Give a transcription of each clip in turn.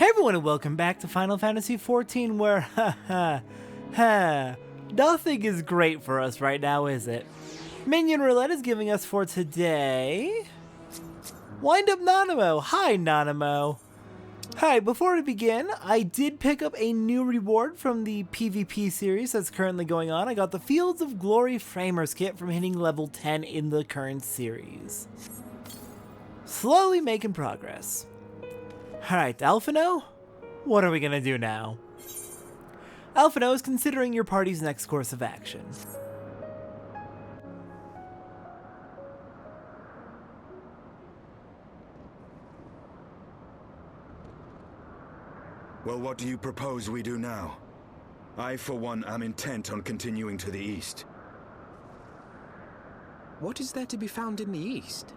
Hey everyone and welcome back to Final Fantasy XIV where, nothing is great for us right now, is it? Minion Roulette is giving us for today... Wind Up Nanamo! Hi Nanamo! Hi, before we begin, I did pick up a new reward from the PvP series that's currently going on. I got the Fields of Glory Framers kit from hitting level 10 in the current series. Slowly making progress. Alright, Alphino? What are we gonna do now? Alphino is considering your party's next course of action. Well, what do you propose we do now? I, for one, am intent on continuing to the east. What is there to be found in the east?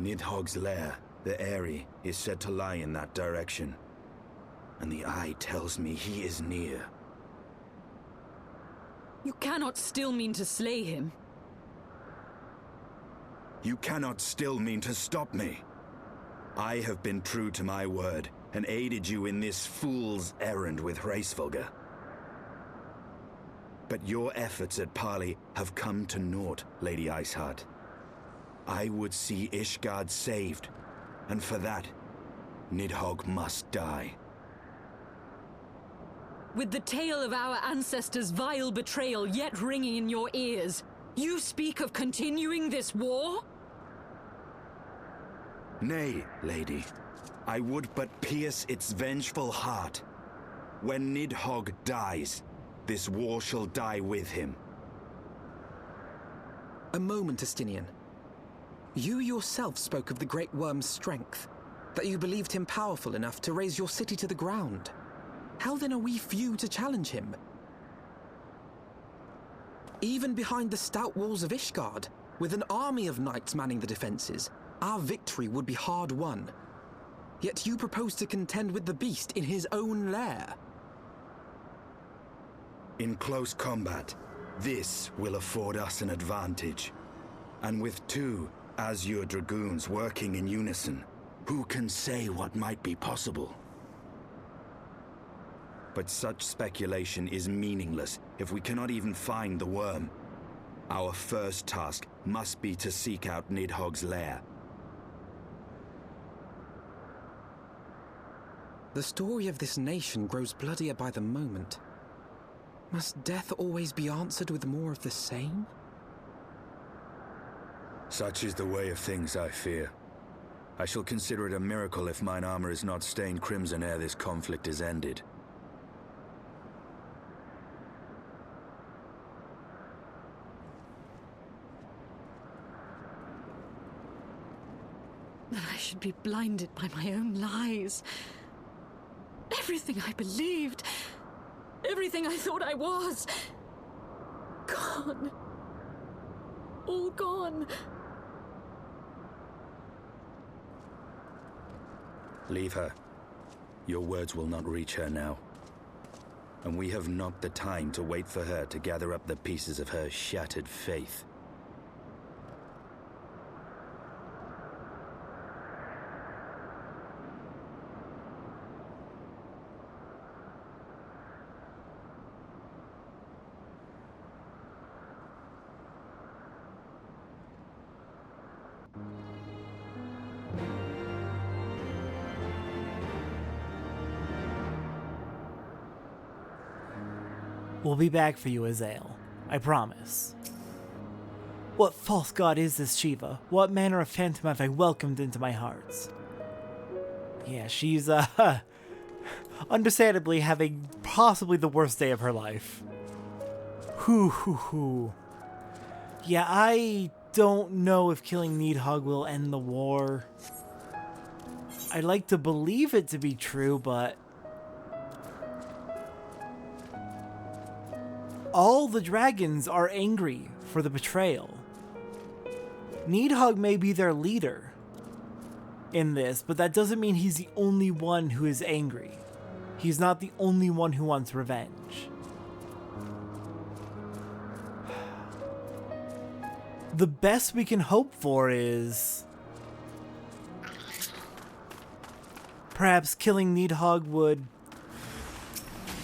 Nidhogg's lair, the Eyrie, is said to lie in that direction. And the eye tells me he is near. You cannot still mean to slay him. You cannot still mean to stop me. I have been true to my word, and aided you in this fool's errand with Heavensward. But your efforts at parley have come to naught, Lady Iceheart. I would see Ishgard saved, and for that, Nidhogg must die. With the tale of our ancestors' vile betrayal yet ringing in your ears, you speak of continuing this war? Nay, lady. I would but pierce its vengeful heart. When Nidhogg dies, this war shall die with him. A moment, Estinian. You yourself spoke of the Great Wyrm's strength, that you believed him powerful enough to raise your city to the ground. How then are we few to challenge him? Even behind the stout walls of Ishgard, with an army of knights manning the defenses, our victory would be hard won. Yet you propose to contend with the beast in his own lair. In close combat, this will afford us an advantage. And with two Azure Dragoons working in unison, who can say what might be possible? But such speculation is meaningless if we cannot even find the Wyrm. Our first task must be to seek out Nidhogg's lair. The story of this nation grows bloodier by the moment. Must death always be answered with more of the same? Such is the way of things, I fear. I shall consider it a miracle if mine armor is not stained crimson ere this conflict is ended. That I should be blinded by my own lies. Everything I believed, everything I thought I was, gone. All gone. Leave her. Your words will not reach her now. And we have not the time to wait for her to gather up the pieces of her shattered faith. We'll be back for you, Azael. I promise. What false god is this Shiva? What manner of phantom have I welcomed into my hearts? Yeah, she's, understandably having possibly the worst day of her life. Yeah, I don't know if killing Nidhogg will end the war. I'd like to believe it to be true, but... all the dragons are angry for the betrayal. Nidhogg may be their leader in this, but that doesn't mean he's the only one who is angry. He's not the only one who wants revenge. The best we can hope for is perhaps killing Nidhogg would,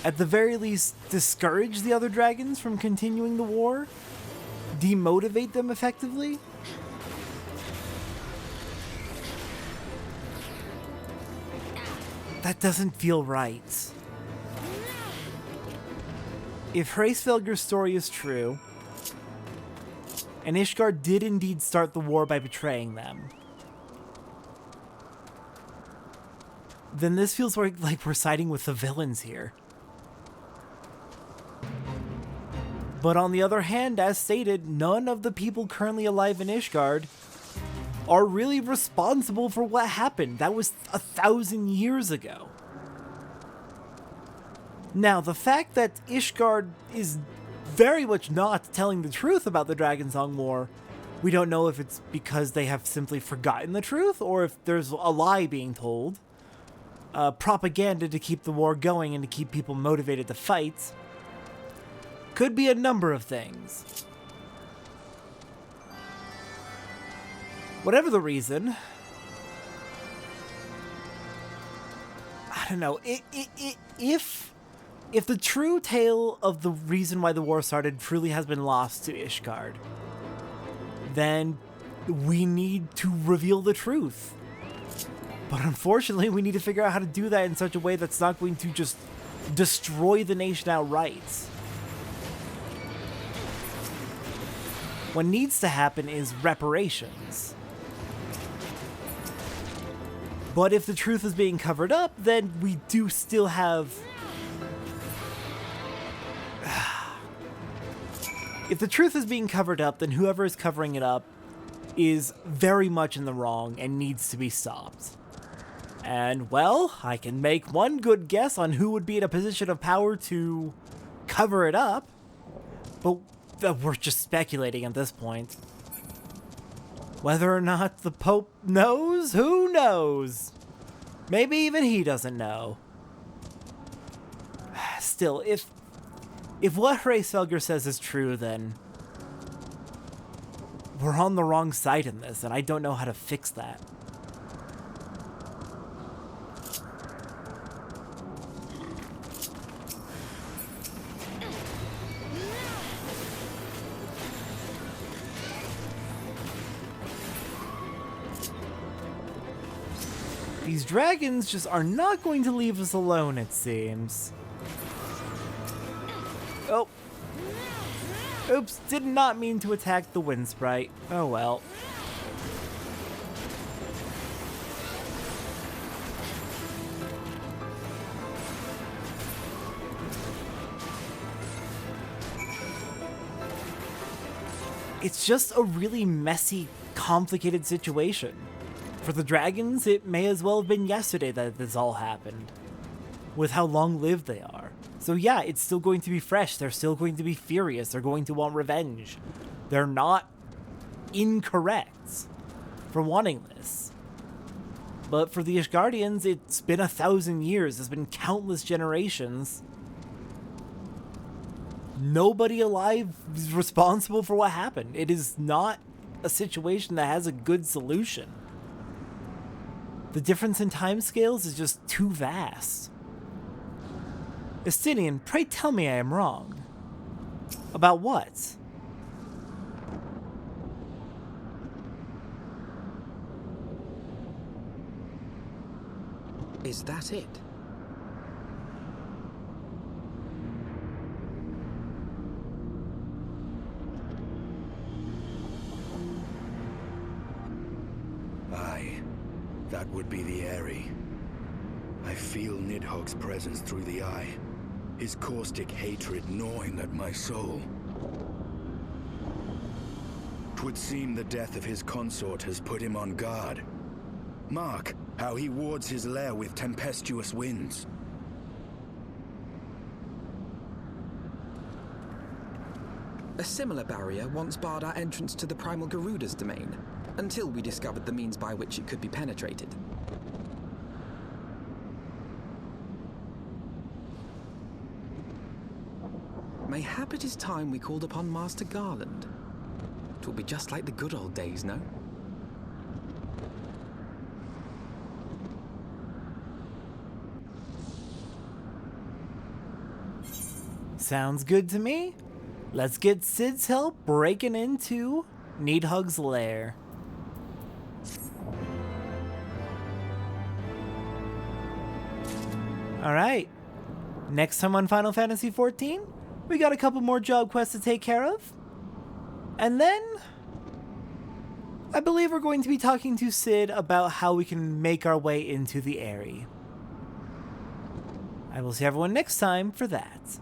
at the very least, discourage the other dragons from continuing the war? Demotivate them effectively? That doesn't feel right. If Hraesvelgur's story is true, and Ishgard did indeed start the war by betraying them, then this feels like we're siding with the villains here. But on the other hand, as stated, none of the people currently alive in Ishgard are really responsible for what happened. That was 1,000 years ago. Now, the fact that Ishgard is very much not telling the truth about the Dragonsong War, we don't know if it's because they have simply forgotten the truth, or if there's a lie being told. Propaganda to keep the war going and to keep people motivated to fight. Could be a number of things. Whatever the reason, I don't know, if the true tale of the reason why the war started truly has been lost to Ishgard, then we need to reveal the truth. But unfortunately, we need to figure out how to do that in such a way that's not going to just destroy the nation outright. What needs to happen is reparations. But if the truth is being covered up, then we do still have... If the truth is being covered up, then whoever is covering it up is very much in the wrong and needs to be stopped. And, well, I can make one good guess on who would be in a position of power to cover it up, but we're just speculating at this point. Whether or not the Pope knows, who knows? Maybe even he doesn't know. Still, if what Hraesvelgur says is true, then we're on the wrong side in this, and I don't know how to fix that. These dragons just are not going to leave us alone, it seems. Oh. Oops, did not mean to attack the wind sprite. Oh well. It's just a really messy, complicated situation. For the dragons, it may as well have been yesterday that this all happened, with how long-lived they are. So yeah, it's still going to be fresh, they're still going to be furious, they're going to want revenge. They're not incorrect for wanting this. But for the Ishgardians, it's been 1,000 years, it's been countless generations. Nobody alive is responsible for what happened. It is not a situation that has a good solution. The difference in timescales is just too vast. Estinian, pray tell me I am wrong. About what? Is that it? Aye. That would be the Eyrie. I feel Nidhogg's presence through the eye, his caustic hatred gnawing at my soul. 'Twould seem the death of his consort has put him on guard. Mark how he wards his lair with tempestuous winds. A similar barrier once barred our entrance to the primal Garuda's domain, until we discovered the means by which it could be penetrated. Mayhap it is time we called upon Master Garland. 'Twill be just like the good old days, no? Sounds good to me. Let's get Cid's help breaking into Nidhogg's lair. Alright. Next time on Final Fantasy XIV, we got a couple more job quests to take care of. And then I believe we're going to be talking to Cid about how we can make our way into the Eyrie. I will see everyone next time for that.